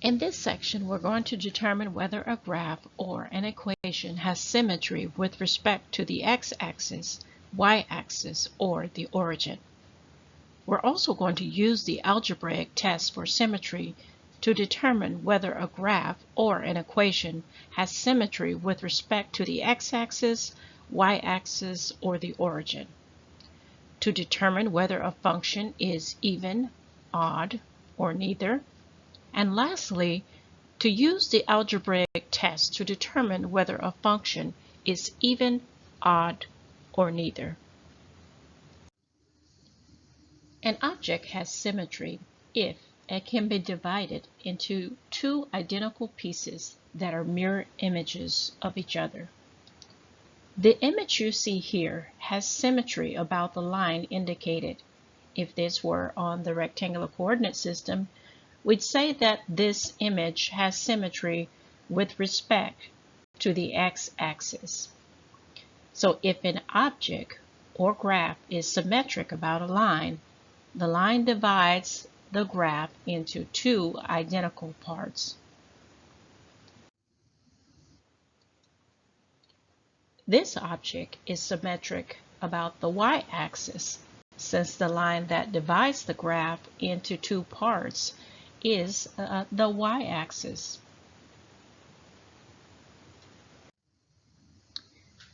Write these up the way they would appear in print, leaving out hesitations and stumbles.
In this section, we're going to determine whether a graph or an equation has symmetry with respect to the x-axis, y-axis, or the origin. We're also going to use the algebraic test for symmetry to determine whether a graph or an equation has symmetry with respect to the x-axis, y-axis, or the origin. To determine whether a function is even, odd, or neither. And lastly, to use the algebraic test to determine whether a function is even, odd, or neither. An object has symmetry if it can be divided into two identical pieces that are mirror images of each other. The image you see here has symmetry about the line indicated. If this were on the rectangular coordinate system, we'd say that this image has symmetry with respect to the x-axis. So if an object or graph is symmetric about a line, the line divides the graph into two identical parts. This object is symmetric about the y-axis, since the line that divides the graph into two parts is the y-axis.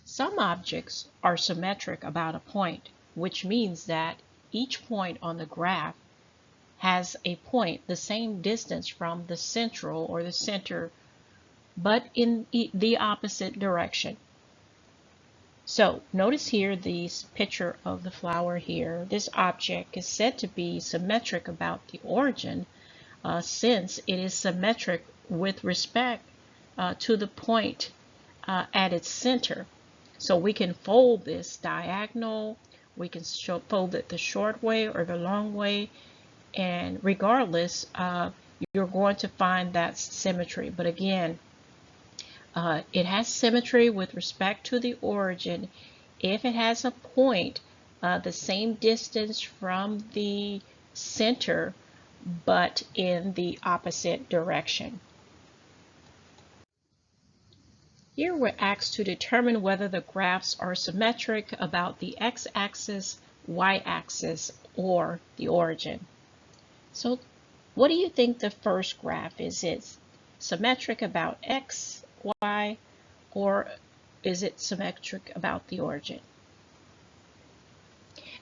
Some objects are symmetric about a point, which means that each point on the graph has a point the same distance from the central or the center, but in the opposite direction. So notice here this picture of the flower here. This object is said to be symmetric about the origin since it is symmetric with respect to the point at its center. So we can fold this diagonal, we can fold it the short way or the long way, and regardless, you're going to find that symmetry. But again, it has symmetry with respect to the origin if it has a point the same distance from the center but in the opposite direction. Here we're asked to determine whether the graphs are symmetric about the x-axis, y-axis, or the origin. So what do you think the first graph is? Is it symmetric about x, y, or is it symmetric about the origin?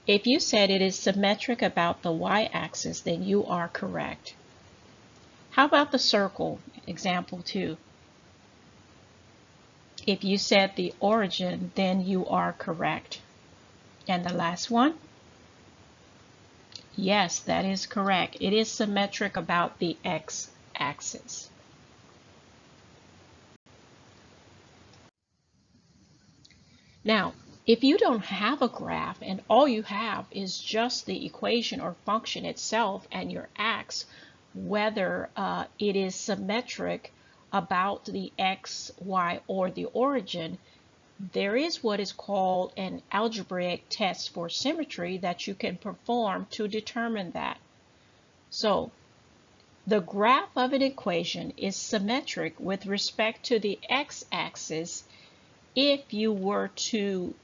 If you said it is symmetric about the y-axis, then you are correct. How about the circle, example 2? If you said the origin, then you are correct. And the last one? Yes, that is correct. It is symmetric about the x-axis. Now, if you don't have a graph and all you have is just the equation or function itself, and you're asked whether it is symmetric about the x, y, or the origin, there is what is called an algebraic test for symmetry that you can perform to determine that. So, the graph of an equation is symmetric with respect to the x-axis if you were to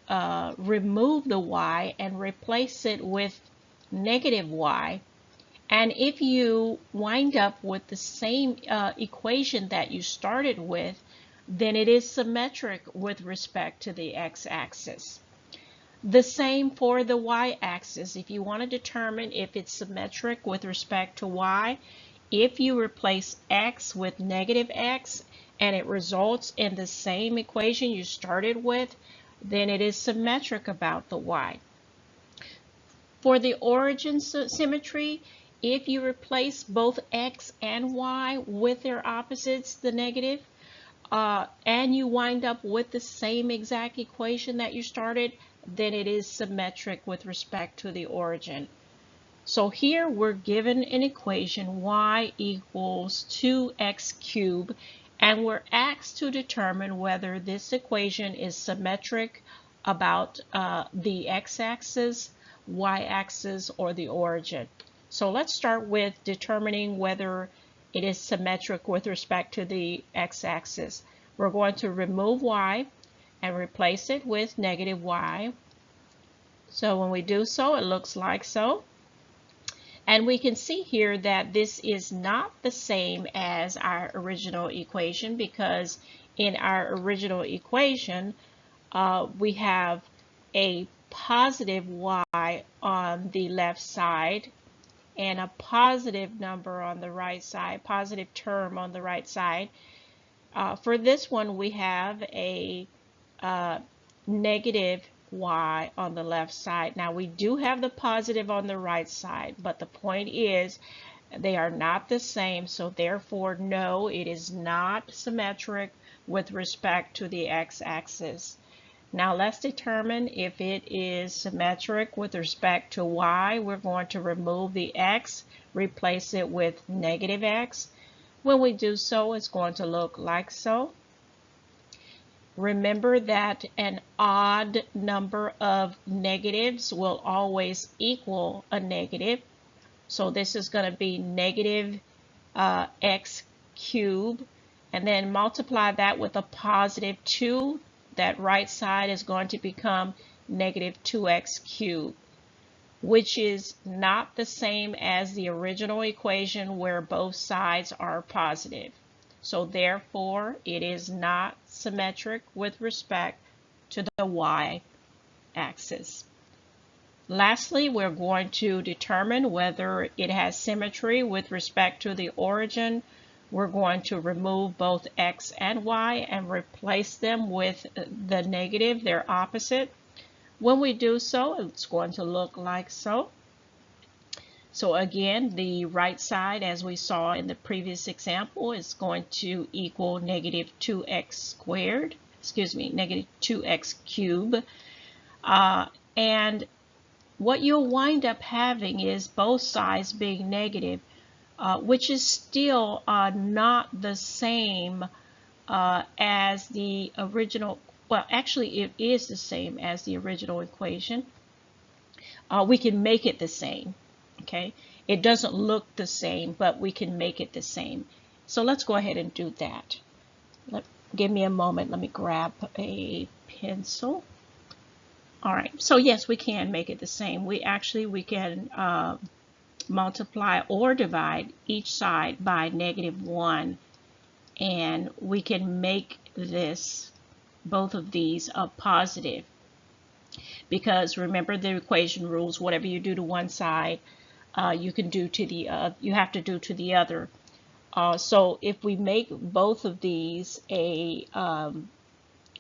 remove the y and replace it with negative y. And if you wind up with the same equation that you started with, then it is symmetric with respect to the x-axis. The same for the y-axis. If you want to determine if it's symmetric with respect to y, if you replace x with negative x and it results in the same equation you started with, then it is symmetric about the y. For the origin symmetry, if you replace both x and y with their opposites, the negative, and you wind up with the same exact equation that you started, then it is symmetric with respect to the origin. So here we're given an equation y equals 2x cubed, and we're asked to determine whether this equation is symmetric about the x-axis, y-axis, or the origin. So let's start with determining whether it is symmetric with respect to the x-axis. We're going to remove y and replace it with negative y. So when we do so, it looks like so. And we can see here that this is not the same as our original equation, because in our original equation, we have a positive y on the left side and a positive number on the right side, positive term on the right side. For this one, we have a negative y on the left side. Now we do have the positive on the right side, but the point is they are not the same, so therefore no, it is not symmetric with respect to the x-axis. Now let's determine if it is symmetric with respect to y. We're going to remove the x, replace it with negative x. When we do so, it's going to look like so. Remember that an odd number of negatives will always equal a negative. So this is going to be negative x cubed, and then multiply that with a positive 2. That right side is going to become negative 2x cubed, which is not the same as the original equation where both sides are positive. So therefore, it is not symmetric with respect to the y-axis. Lastly, we're going to determine whether it has symmetry with respect to the origin. We're going to remove both x and y and replace them with the negative, their opposite. When we do so, it's going to look like so. So again, the right side, as we saw in the previous example, is going to equal negative 2x squared, negative 2x cubed. And what you'll wind up having is both sides being negative, which is still not the same as the original. Well, actually, it is the same as the original equation. We can make it the same. Okay, it doesn't look the same, but we can make it the same. So let's go ahead and do that. Give me a moment. Let me grab a pencil. All right, so yes, we can make it the same. We can multiply or divide each side by negative 1, and we can make both of these a positive, because remember the equation rules: whatever you do to one side, you have to do to the other. So if we make both of these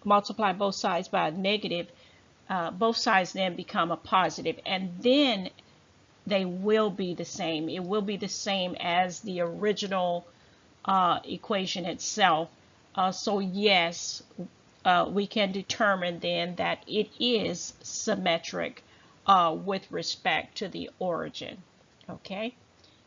multiply both sides by a negative, both sides then become a positive, and then they will be the same. It will be the same as the original equation itself. So yes, we can determine then that it is symmetric with respect to the origin. Okay,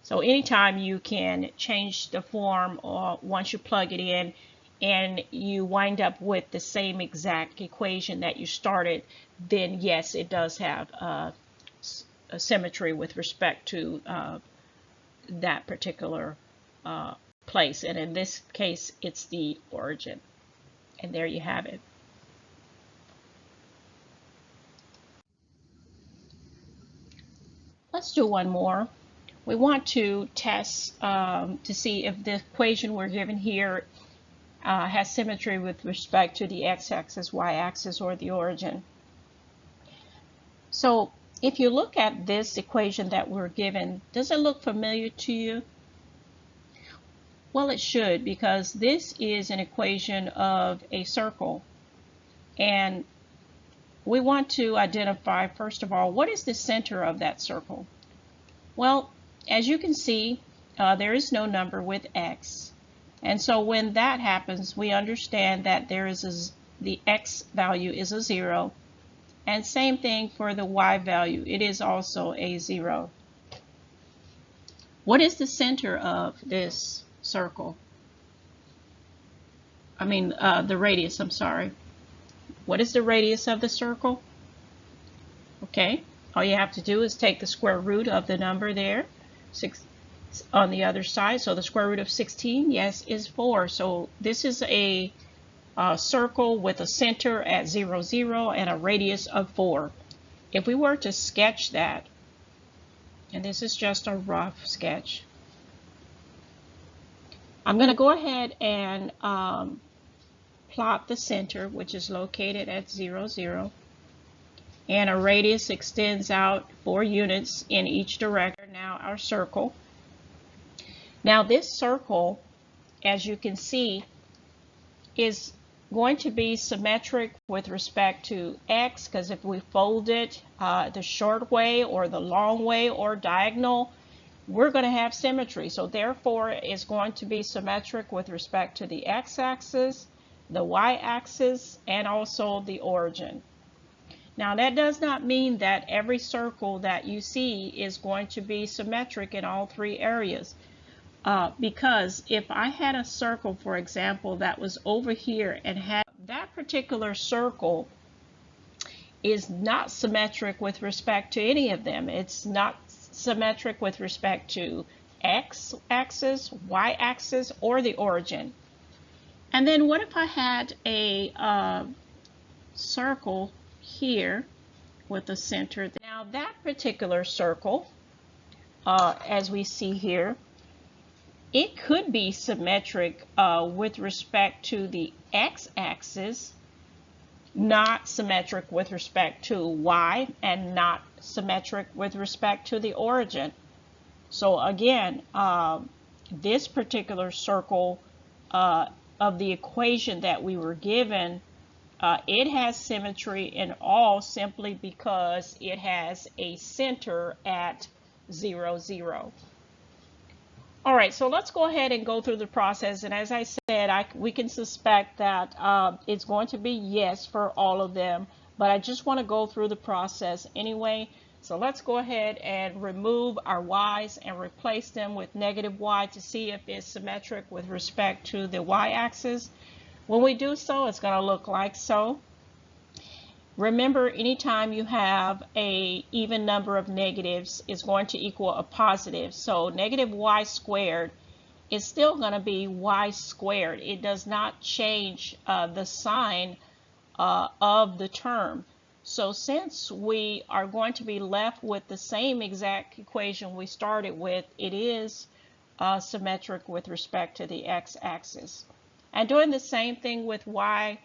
so anytime you can change the form, or once you plug it in and you wind up with the same exact equation that you started, then yes, it does have a symmetry with respect to that particular place, and in this case it's the origin. And there you have it. Let's do one more. We want to test to see if the equation we're given here has symmetry with respect to the x-axis, y-axis, or the origin. So if you look at this equation that we're given, does it look familiar to you? Well, it should, because this is an equation of a circle, and we want to identify, first of all, what is the center of that circle? Well, as you can see, there is no number with x, and so when that happens, we understand that the x value is a 0, and same thing for the y value, it is also a 0. What is the center of this circle? I mean, the radius, I'm sorry. What is the radius of the circle? Okay, all you have to do is take the square root of the number there, 6 on the other side. So the square root of 16, yes, is 4. So this is a circle with a center at 0, 0 and a radius of 4. If we were to sketch that, and this is just a rough sketch, I'm going to go ahead and plot the center, which is located at 0, 0. And a radius extends out 4 units in each direction. Now our circle. Now this circle, as you can see, is going to be symmetric with respect to x, because if we fold it the short way or the long way or diagonal, we're going to have symmetry. So therefore it's going to be symmetric with respect to the x-axis, the y-axis, and also the origin. Now that does not mean that every circle that you see is going to be symmetric in all 3 areas. Because if I had a circle, for example, that was over here and had that particular circle is not symmetric with respect to any of them. It's not symmetric with respect to x-axis, y-axis, or the origin. And then what if I had a circle here with the center? Now that particular circle, as we see here, it could be symmetric with respect to the x-axis, not symmetric with respect to y, and not symmetric with respect to the origin. So again, this particular circle of the equation that we were given, it has symmetry in all simply because it has a center at 0, 0. All right, so let's go ahead and go through the process. And as I said, we can suspect that it's going to be yes for all of them, but I just want to go through the process anyway. So let's go ahead and remove our y's and replace them with negative y to see if it's symmetric with respect to the y-axis. When we do so, it's going to look like so. Remember, anytime you have an even number of negatives, it's going to equal a positive. So negative y squared is still going to be y squared. It does not change the sign of the term. So since we are going to be left with the same exact equation we started with, it is symmetric with respect to the x-axis. And doing the same thing with y,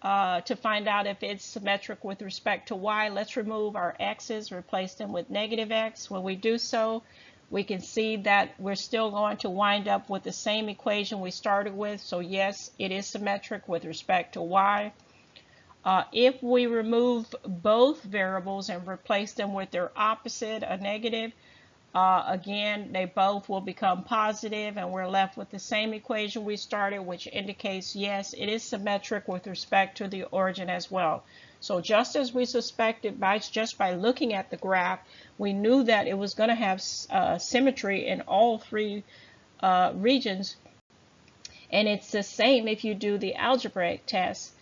to find out if it's symmetric with respect to y, let's remove our x's, replace them with negative x. When we do so, we can see that we're still going to wind up with the same equation we started with. So yes, it is symmetric with respect to y. If we remove both variables and replace them with their opposite, a negative, again, they both will become positive, and we're left with the same equation we started, which indicates yes, it is symmetric with respect to the origin as well. So just as we suspected just by looking at the graph, we knew that it was going to have symmetry in all 3 regions. And it's the same if you do the algebraic test.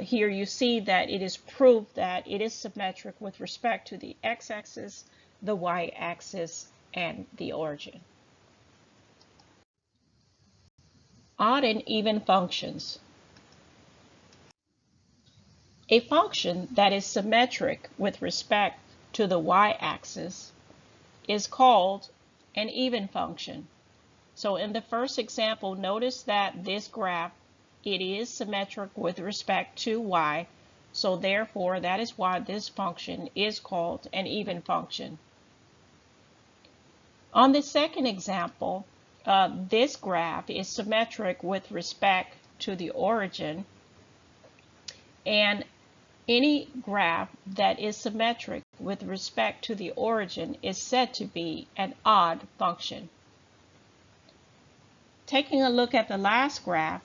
Here you see that it is proof that it is symmetric with respect to the x-axis, the y-axis, and the origin. Odd and even functions. A function that is symmetric with respect to the y-axis is called an even function. So in the first example, notice that this graph, it is symmetric with respect to y. So therefore, that is why this function is called an even function. On the second example, this graph is symmetric with respect to the origin, and any graph that is symmetric with respect to the origin is said to be an odd function. Taking a look at the last graph,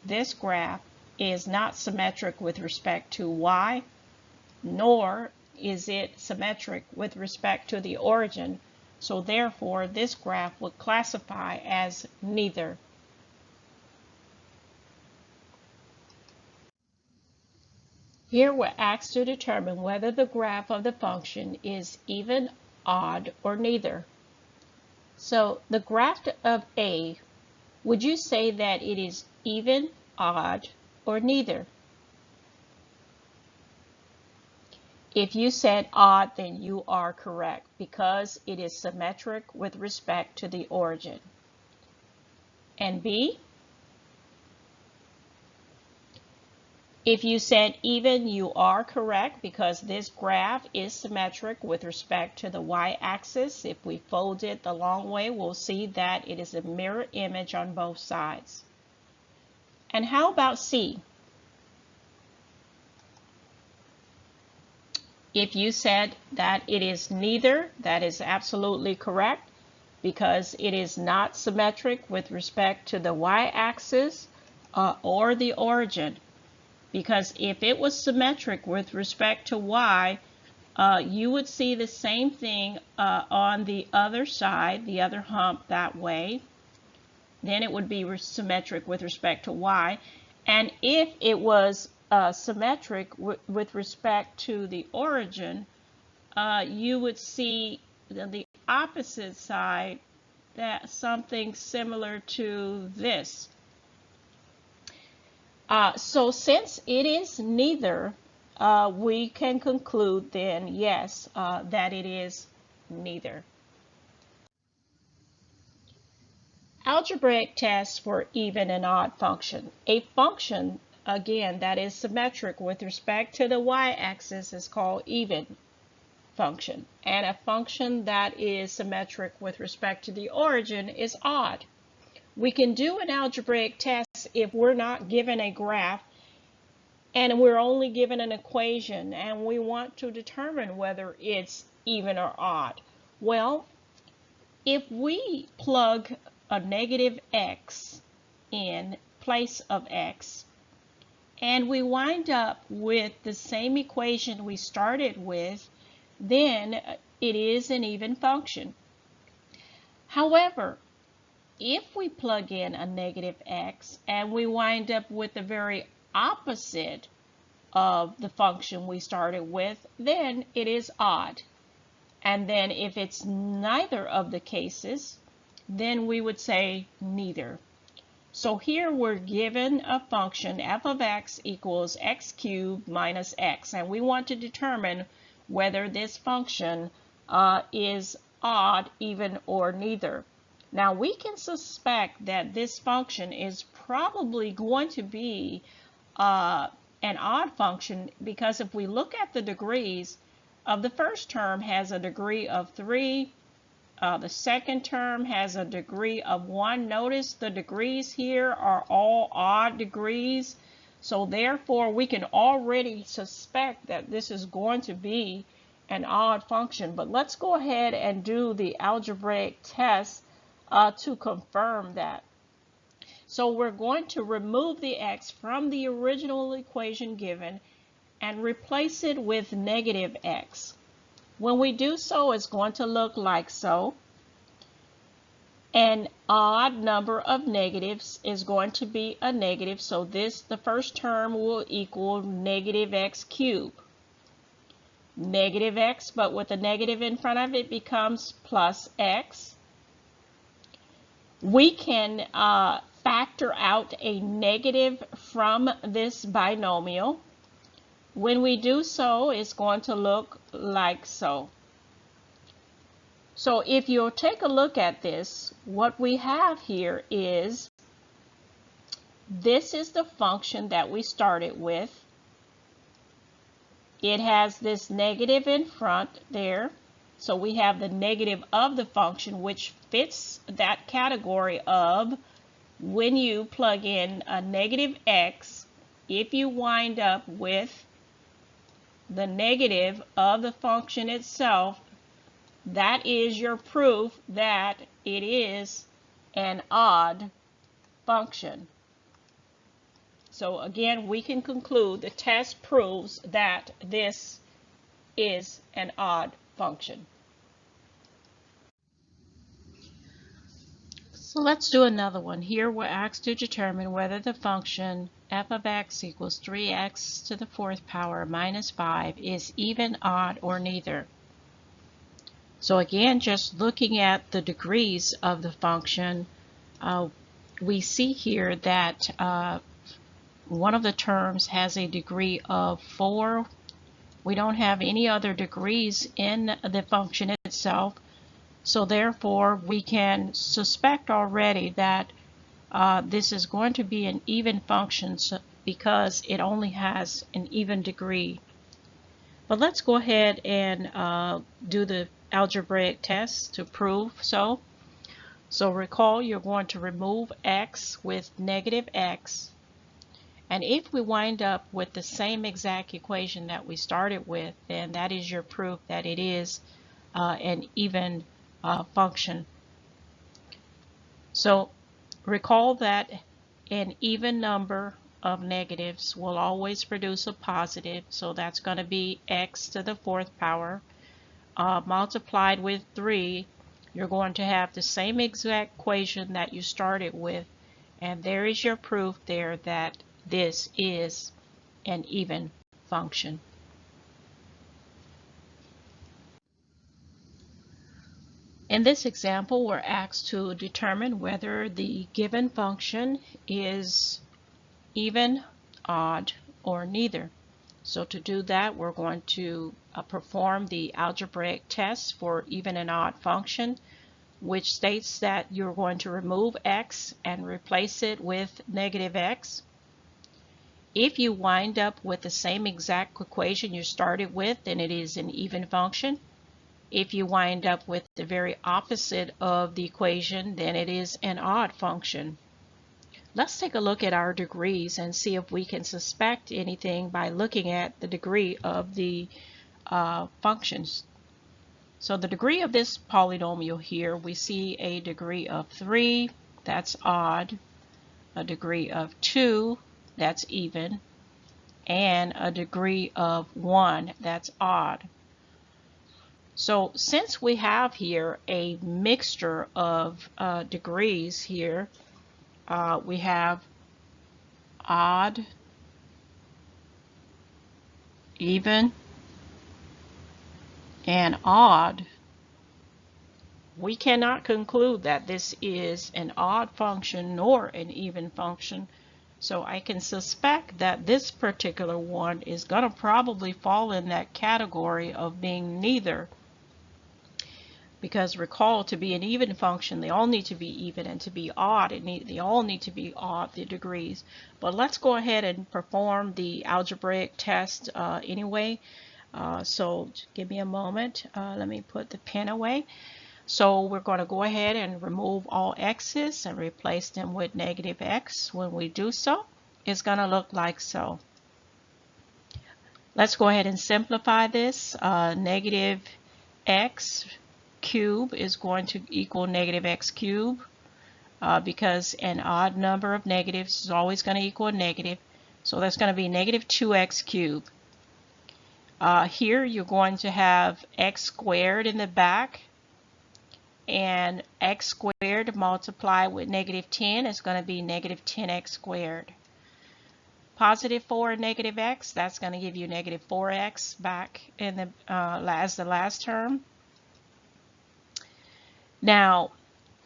this graph is not symmetric with respect to y, nor is it symmetric with respect to the origin. So therefore, this graph would classify as neither. Here we're asked to determine whether the graph of the function is even, odd, or neither. So the graph of A, would you say that it is even, odd, or neither? If you said odd, then you are correct because it is symmetric with respect to the origin. And B, if you said even, you are correct because this graph is symmetric with respect to the y-axis. If we fold it the long way, we'll see that it is a mirror image on both sides. And how about C? If you said that it is neither, that is absolutely correct because it is not symmetric with respect to the y-axis or the origin. Because if it was symmetric with respect to y, you would see the same thing on the other side, the other hump that way. Then it would be symmetric with respect to y. And if it was symmetric with respect to the origin, you would see the opposite side, that something similar to this. So since it is neither, we can conclude then, yes, that it is neither. Algebraic test for even and odd function. A function, again, that is symmetric with respect to the y-axis is called even function. And a function that is symmetric with respect to the origin is odd. We can do an algebraic test if we're not given a graph and we're only given an equation and we want to determine whether it's even or odd. Well, if we plug a negative x in place of x and we wind up with the same equation we started with, then it is an even function. However, if we plug in a negative x and we wind up with the very opposite of the function we started with, then it is odd. And then if it's neither of the cases, then we would say neither. So here we're given a function f of x equals x cubed minus x, and we want to determine whether this function is odd, even, or neither. Now we can suspect that this function is probably going to be an odd function because if we look at the degrees of the first term has a degree of 3, the second term has a degree of 1. Notice the degrees here are all odd degrees, so therefore we can already suspect that this is going to be an odd function. But let's go ahead and do the algebraic test to confirm that. So we're going to remove the x from the original equation given and replace it with negative x. When we do so, it's going to look like so. An odd number of negatives is going to be a negative, so the first term will equal negative x cubed. Negative x, but with a negative in front of it, becomes plus x. We can factor out a negative from this binomial. When we do so, it's going to look like so. So if you'll take a look at this, what we have here is this is the function that we started with. It has this negative in front there. So we have the negative of the function, which fits that category of when you plug in a negative x, if you wind up with the negative of the function itself, that is your proof that it is an odd function. So again, we can conclude the test proves that this is an odd function. So let's do another one. Here we're asked to determine whether the function f of x equals 3x to the fourth power minus 5 is even, odd, or neither. So again, just looking at the degrees of the function, we see here that one of the terms has a degree of 4. We don't have any other degrees in the function itself, so therefore we can suspect already that this is going to be an even function because it only has an even degree. But let's go ahead and do the algebraic test to prove so. So recall, you're going to remove x with negative x. And if we wind up with the same exact equation that we started with, then that is your proof that it is an even function. So recall that an even number of negatives will always produce a positive, so that's going to be x to the fourth power multiplied with 3. You're going to have the same exact equation that you started with, and there is your proof there that this is an even function. In this example, we're asked to determine whether the given function is even, odd, or neither. So to do that, we're going to perform the algebraic test for even and odd function, which states that you're going to remove x and replace it with negative x. If you wind up with the same exact equation you started with, then it is an even function. If you wind up with the very opposite of the equation, then it is an odd function. Let's take a look at our degrees and see if we can suspect anything by looking at the degree of the functions. So the degree of this polynomial here, we see a degree of 3, that's odd, a degree of 2, that's even, and a degree of 1, that's odd. So since we have here a mixture of degrees here, we have odd, even, and odd. We cannot conclude that this is an odd function nor an even function. So I can suspect that this particular one is going to probably fall in that category of being neither. Because recall, to be an even function, they all need to be even, and to be odd, they all need to be odd, the degrees. But let's go ahead and perform the algebraic test anyway. So give me a moment. Let me put the pen away. So we're going to go ahead and remove all x's and replace them with negative x. When we do so, it's going to look like so. Let's go ahead and simplify this. Negative x cubed is going to equal negative x cubed because an odd number of negatives is always going to equal a negative. So that's going to be negative 2x cubed. Here you're going to have x squared in the back, and x squared multiplied with negative 10 is going to be negative 10x squared. Positive 4 and negative x, that's going to give you negative 4x back in the as the last term. Now,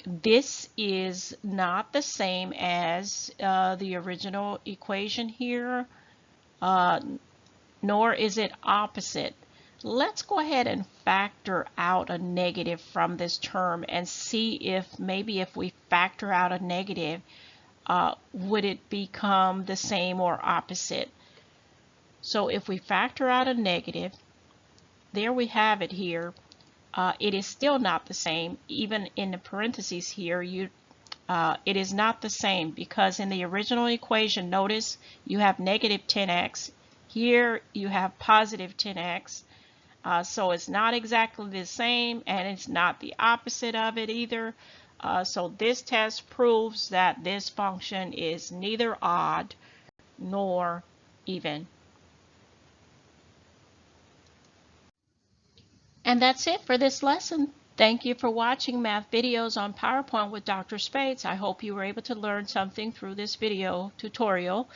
this is not the same as the original equation here, nor is it opposite. Let's go ahead and factor out a negative from this term and see if maybe if we factor out a negative, would it become the same or opposite? So if we factor out a negative, there we have it here. It is still not the same. Even in the parentheses here, it is not the same because in the original equation, notice you have negative 10x. Here you have positive 10x. So it's not exactly the same, and it's not the opposite of it either. So this test proves that this function is neither odd nor even. And that's it for this lesson. Thank you for watching math videos on PowerPoint with Dr. Speights. I hope you were able to learn something through this video tutorial.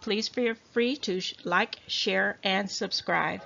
Please feel free to like, share, and subscribe.